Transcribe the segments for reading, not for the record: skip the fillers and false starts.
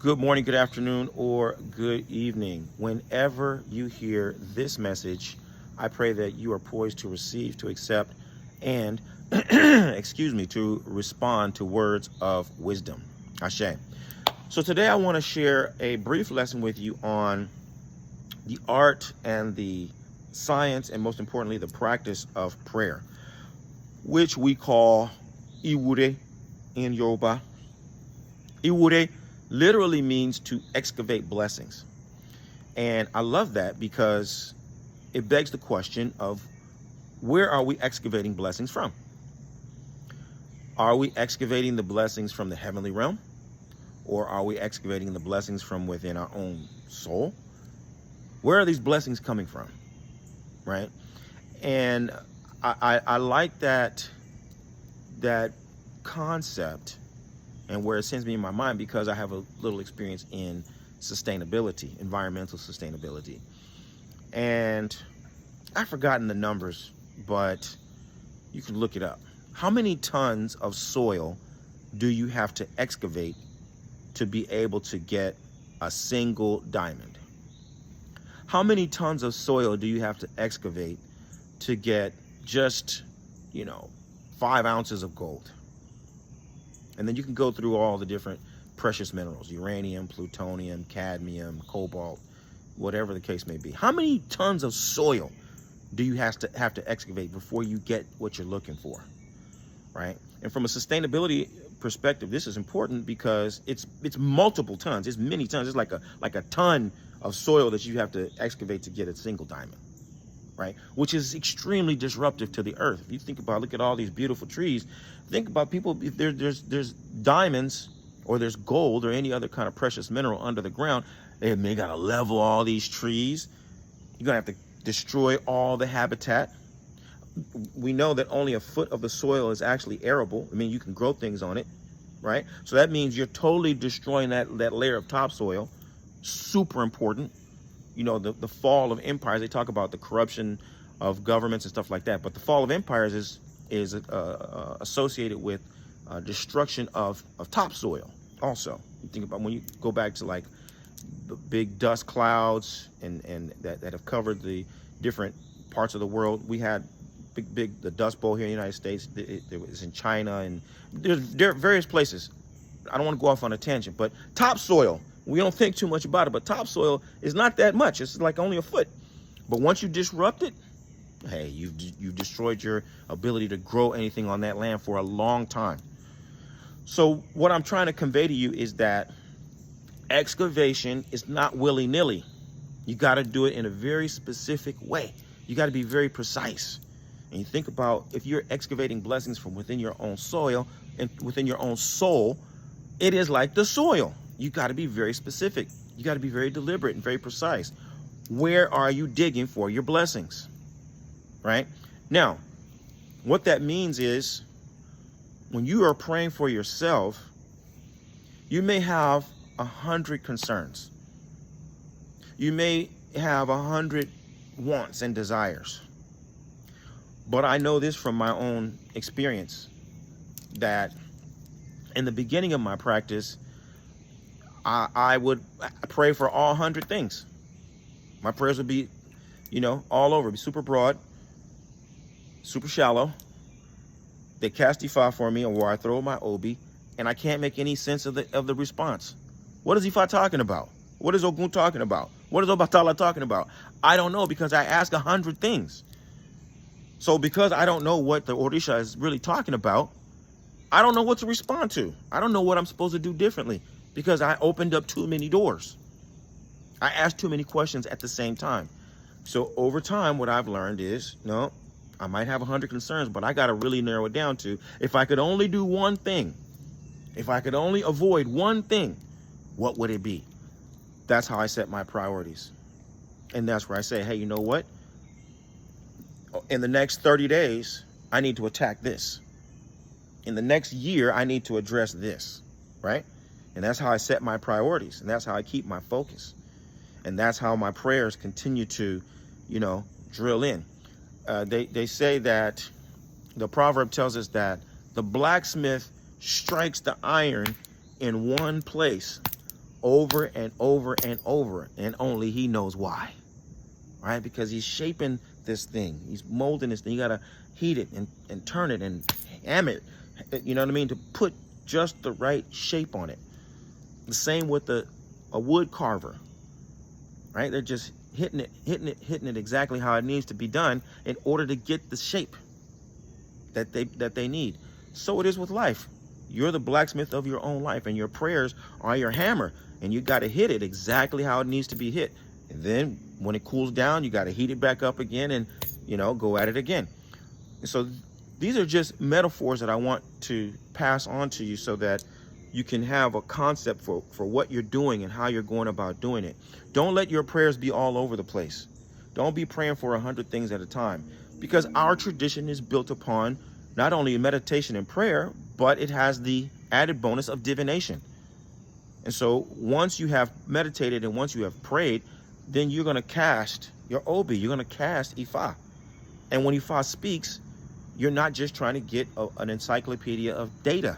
Good morning, good afternoon, or good evening. Whenever you hear this message, I pray that you are poised to receive, to accept, and to respond to words of wisdom. Ashe. So today I want to share a brief lesson with you on the art and the science, and most importantly, the practice of prayer, which we call Iwure in Yoruba. Iwure literally means to excavate blessings. And I love that because it begs the question of, where are we excavating blessings from? Are we excavating the blessings from the heavenly realm? Or are we excavating the blessings from within our own soul? Where are these blessings coming from? Right? And I like that concept, and where it sends me in my mind, because I have a little experience in sustainability, environmental sustainability. And I've forgotten the numbers, but you can look it up. How many tons of soil do you have to excavate to be able to get a single diamond? How many tons of soil do you have to excavate to get just, 5 ounces of gold? And then you can go through all the different precious minerals: uranium, plutonium, cadmium, cobalt, whatever the case may be. How many tons of soil do you have to excavate before you get what you're looking for, right? And from a sustainability perspective, this is important because it's multiple tons. It's many tons. It's like a ton of soil that you have to excavate to get a single diamond, right? Which is extremely disruptive to the earth. If you think about, look at all these beautiful trees. Think about people, if there's diamonds or there's gold or any other kind of precious mineral under the ground, they gotta level all these trees. You're gonna have to destroy all the habitat. We know that only a foot of the soil is actually arable. I mean, you can grow things on it, right? So that means you're totally destroying that layer of topsoil. Super important. The fall of empires, they talk about the corruption of governments and stuff like that, but the fall of empires is associated with destruction of topsoil also. You think about when you go back to like the big dust clouds and that have covered the different parts of the world. We had the Dust Bowl here in the United States. It was in China, and there are various places. I don't want to go off on a tangent, but topsoil, we don't think too much about it, but topsoil is not that much. It's like only a foot. But once you disrupt it, hey, you've destroyed your ability to grow anything on that land for a long time. So what I'm trying to convey to you is that excavation is not willy-nilly. You got to do it in a very specific way. You got to be very precise. And you think about, if you're excavating blessings from within your own soil and within your own soul, it is like the soil. You got to be very specific. You got to be very deliberate and very precise. Where are you digging for your blessings? Right? Now, what that means is, when you are praying for yourself, you may have 100 concerns. You may have 100 wants and desires. But I know this from my own experience, that in the beginning of my practice, I would pray for all 100 things. My prayers would be, all over, be super broad, super shallow. They cast Ifa for me, or I throw my Obi, and I can't make any sense of the response. What is Ifa talking about? What is Ogun talking about? What is Obatala talking about? I don't know, because I ask 100 things. So because I don't know what the Orisha is really talking about, I don't know what to respond to. I don't know what I'm supposed to do differently, because I opened up too many doors. I asked too many questions at the same time. So over time, what I've learned is, no, I might have 100 concerns, but I got to really narrow it down to, if I could only do one thing, if I could only avoid one thing, what would it be? That's how I set my priorities. And that's where I say, hey, you know what? In the next 30 days, I need to attack this. In the next year, I need to address this, right? And that's how I set my priorities. And that's how I keep my focus. And that's how my prayers continue to, drill in. They say that the proverb tells us that the blacksmith strikes the iron in one place over and over and over, and only he knows why, right? Because he's shaping this thing, he's molding this thing. You gotta heat it and turn it and ham it, you know what I mean, to put just the right shape on it. The same with a wood carver, right? They're just hitting it exactly how it needs to be done in order to get the shape that they need. So it is with life. You're the blacksmith of your own life, and your prayers are your hammer, and you got to hit it exactly how it needs to be hit. And then when it cools down, you got to heat it back up again and, go at it again. And so these are just metaphors that I want to pass on to you so that you can have a concept for what you're doing and how you're going about doing it. Don't let your prayers be all over the place. Don't be praying for 100 things at a time, because our tradition is built upon not only meditation and prayer, but it has the added bonus of divination. And so once you have meditated and once you have prayed, then you're going to cast your Obi, you're going to cast Ifa. And when Ifa speaks, you're not just trying to get an encyclopedia of data.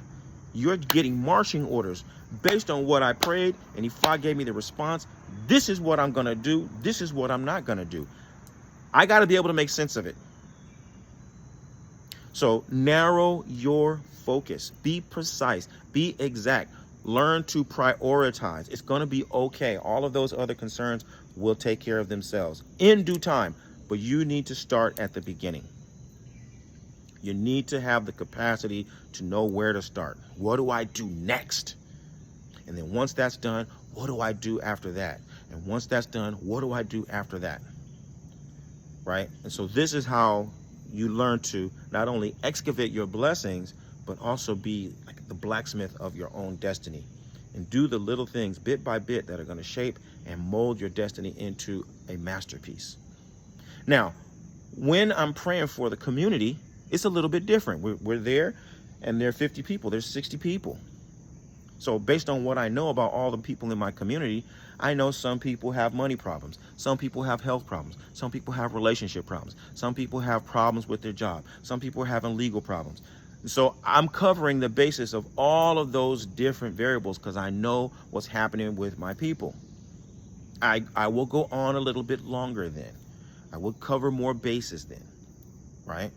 You're getting marching orders based on what I prayed, and Ifa gave me the response. This is what I'm going to do. This is what I'm not going to do. I got to be able to make sense of it. So narrow your focus. Be precise. Be exact. Learn to prioritize. It's going to be okay. All of those other concerns will take care of themselves in due time. But you need to start at the beginning. You need to have the capacity to know where to start. What do I do next? And then once that's done, what do I do after that? And once that's done, what do I do after that? Right? And so this is how you learn to not only excavate your blessings, but also be like the blacksmith of your own destiny, and do the little things bit by bit that are going to shape and mold your destiny into a masterpiece. Now, when I'm praying for the community, it's a little bit different. We're there, and there are 50 people, there's 60 people. So based on what I know about all the people in my community, I know some people have money problems. Some people have health problems. Some people have relationship problems. Some people have problems with their job. Some people are having legal problems. So I'm covering the basis of all of those different variables because I know what's happening with my people. I will go on a little bit longer then. I will cover more bases then, right?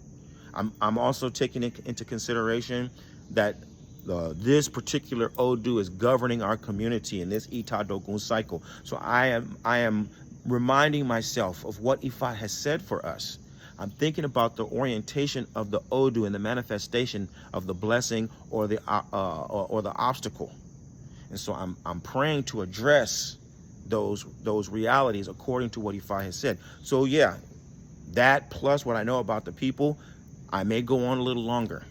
I'm also taking into consideration that this particular Odu is governing our community in this Itadogun cycle. So I am reminding myself of what Ifa has said for us. I'm thinking about the orientation of the Odu and the manifestation of the blessing or the obstacle. And so I'm praying to address those realities according to what Ifa has said. So yeah, that plus what I know about the people, I may go on a little longer.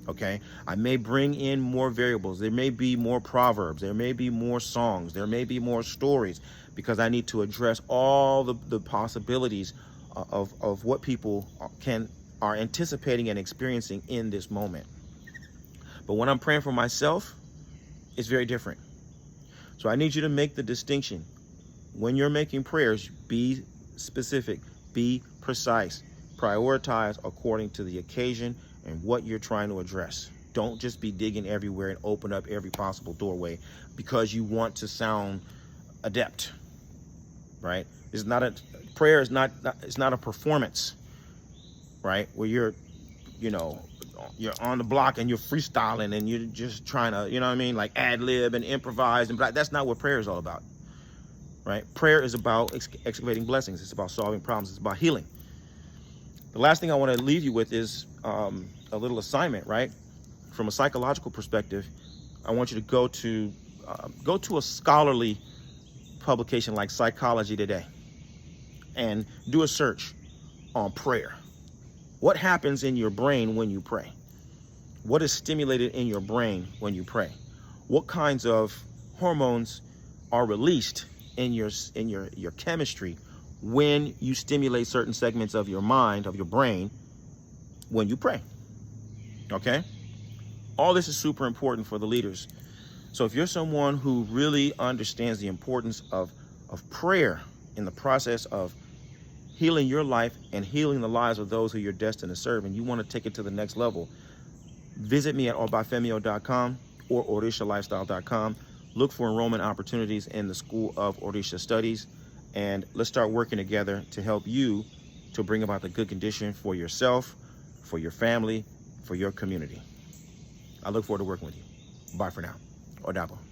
Okay, I may bring in more variables. There may be more proverbs. There may be more songs. There may be more stories, because I need to address all the possibilities of what people are anticipating and experiencing in this moment. But when I'm praying for myself, it's very different. So I need you to make the distinction. When you're making prayers, be specific, be precise, prioritize according to the occasion and what you're trying to address. Don't just be digging everywhere and open up every possible doorway because you want to sound adept, right? Prayer is not a performance, right? Where you're on the block and you're freestyling and you're just trying to, like ad lib and improvise, and that's not what prayer is all about, right? Prayer is about excavating blessings. It's about solving problems. It's about healing. The last thing I want to leave you with is a little assignment, right? From a psychological perspective, I want you to go to a scholarly publication like Psychology Today and do a search on prayer. What happens in your brain when you pray? What is stimulated in your brain when you pray? What kinds of hormones are released in your chemistry when you stimulate certain segments of your mind, of your brain, when you pray? Okay? All this is super important for the leaders. So if you're someone who really understands the importance of prayer in the process of healing your life and healing the lives of those who you're destined to serve, and you want to take it to the next level, visit me at obafemio.com or orishalifestyle.com. look for enrollment opportunities in the School of Orisha Studies, and let's start working together to help you to bring about the good condition for yourself, for your family, for your community. I look forward to working with you. Bye for now. Odabo.